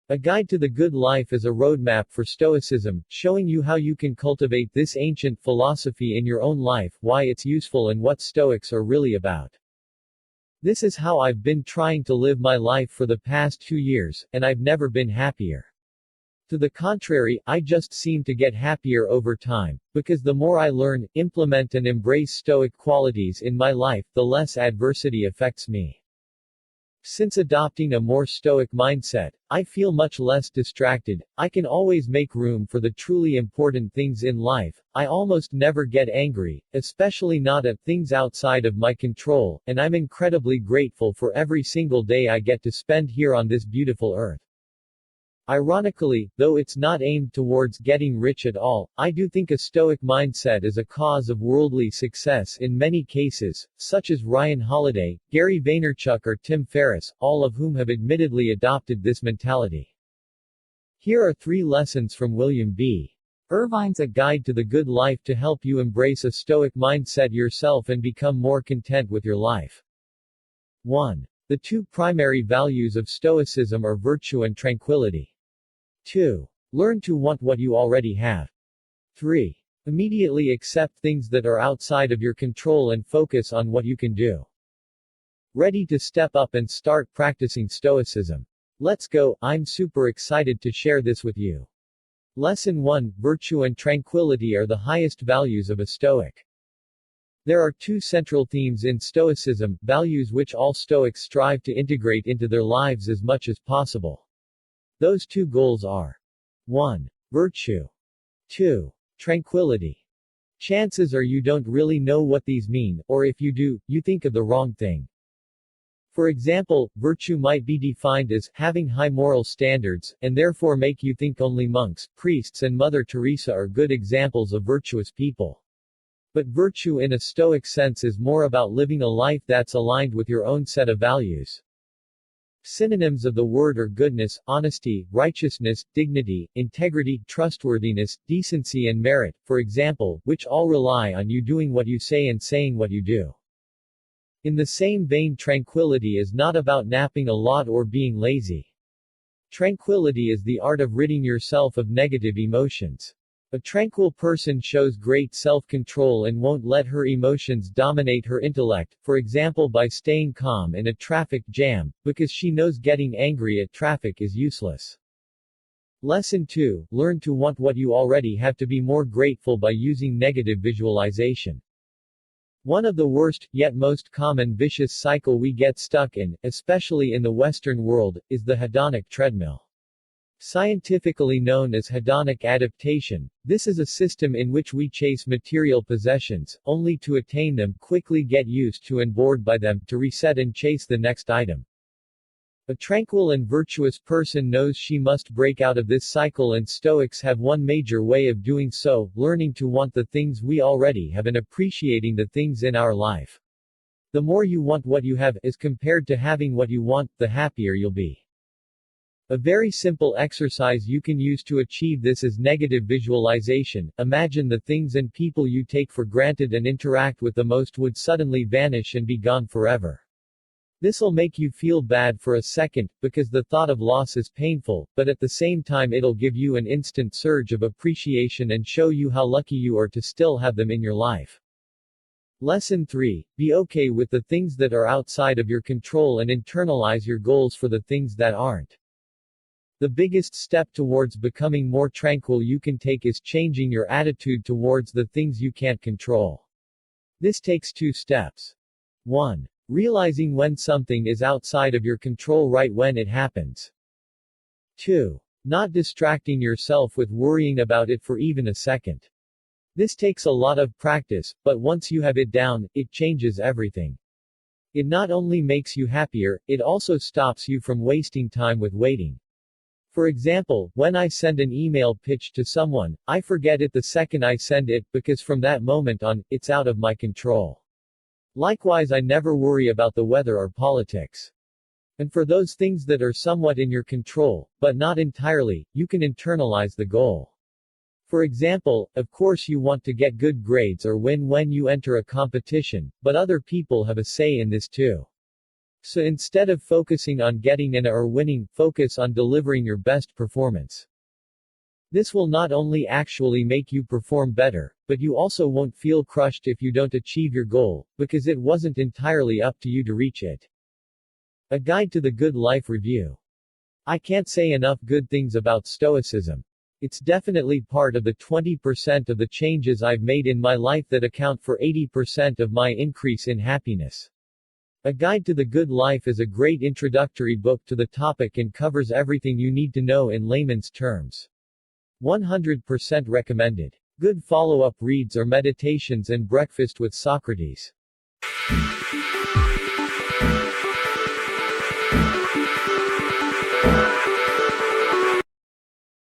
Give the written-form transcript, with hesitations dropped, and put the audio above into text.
A Guide to the Good Life is a roadmap for Stoicism, showing you how you can cultivate this ancient philosophy in your own life, why it's useful and what Stoics are really about. This is how I've been trying to live my life for the past 2 years, and I've never been happier. To the contrary, I just seem to get happier over time, because the more I learn, implement and embrace Stoic qualities in my life, the less adversity affects me. Since adopting a more Stoic mindset, I feel much less distracted, I can always make room for the truly important things in life, I almost never get angry, especially not at things outside of my control, and I'm incredibly grateful for every single day I get to spend here on this beautiful earth. Ironically, though it's not aimed towards getting rich at all, I do think a Stoic mindset is a cause of worldly success in many cases, such as Ryan Holiday, Gary Vaynerchuk or Tim Ferriss, all of whom have admittedly adopted this mentality. Here are 3 lessons from William B. Irvine's A Guide to the Good Life to help you embrace a Stoic mindset yourself and become more content with your life. 1. The 2 primary values of Stoicism are virtue and tranquility. 2. Learn to want what you already have. 3. Immediately accept things that are outside of your control and focus on what you can do. Ready to step up and start practicing Stoicism? Let's go, I'm super excited to share this with you. Lesson 1. Virtue and tranquility are the highest values of a Stoic. There are 2 central themes in Stoicism, values which all Stoics strive to integrate into their lives as much as possible. Those 2 goals are 1. Virtue. 2. Tranquility. Chances are you don't really know what these mean, or if you do, you think of the wrong thing. For example, virtue might be defined as having high moral standards, and therefore make you think only monks, priests and Mother Teresa are good examples of virtuous people. But virtue in a Stoic sense is more about living a life that's aligned with your own set of values. Synonyms of the word are goodness, honesty, righteousness, dignity, integrity, trustworthiness, decency and merit, for example, which all rely on you doing what you say and saying what you do. In the same vein, tranquility is not about napping a lot or being lazy. Tranquility is the art of ridding yourself of negative emotions. A tranquil person shows great self-control and won't let her emotions dominate her intellect, for example by staying calm in a traffic jam, because she knows getting angry at traffic is useless. Lesson 2. Learn to want what you already have to be more grateful by using negative visualization. One of the worst, yet most common vicious cycle we get stuck in, especially in the Western world, is the hedonic treadmill. Scientifically known as hedonic adaptation, this is a system in which we chase material possessions, only to attain them, quickly get used to and bored by them, to reset and chase the next item. A tranquil and virtuous person knows she must break out of this cycle, and Stoics have one major way of doing so, learning to want the things we already have and appreciating the things in our life. The more you want what you have, as compared to having what you want, the happier you'll be. A very simple exercise you can use to achieve this is negative visualization. Imagine the things and people you take for granted and interact with the most would suddenly vanish and be gone forever. This'll make you feel bad for a second, because the thought of loss is painful, but at the same time it'll give you an instant surge of appreciation and show you how lucky you are to still have them in your life. Lesson 3. Be okay with the things that are outside of your control and internalize your goals for the things that aren't. The biggest step towards becoming more tranquil you can take is changing your attitude towards the things you can't control. This takes 2 steps. 1. Realizing when something is outside of your control right when it happens. 2. Not distracting yourself with worrying about it for even a second. This takes a lot of practice, but once you have it down, it changes everything. It not only makes you happier, it also stops you from wasting time with waiting. For example, when I send an email pitch to someone, I forget it the second I send it, because from that moment on, it's out of my control. Likewise, I never worry about the weather or politics. And for those things that are somewhat in your control, but not entirely, you can internalize the goal. For example, of course you want to get good grades or win when you enter a competition, but other people have a say in this too. So instead of focusing on getting an A or winning, focus on delivering your best performance. This will not only actually make you perform better, but you also won't feel crushed if you don't achieve your goal, because it wasn't entirely up to you to reach it. A guide to the good life review. I can't say enough good things about Stoicism. It's definitely part of the 20% of the changes I've made in my life that account for 80% of my increase in happiness. A Guide to the Good Life is a great introductory book to the topic and covers everything you need to know in layman's terms. 100% recommended. Good follow-up reads are Meditations and Breakfast with Socrates.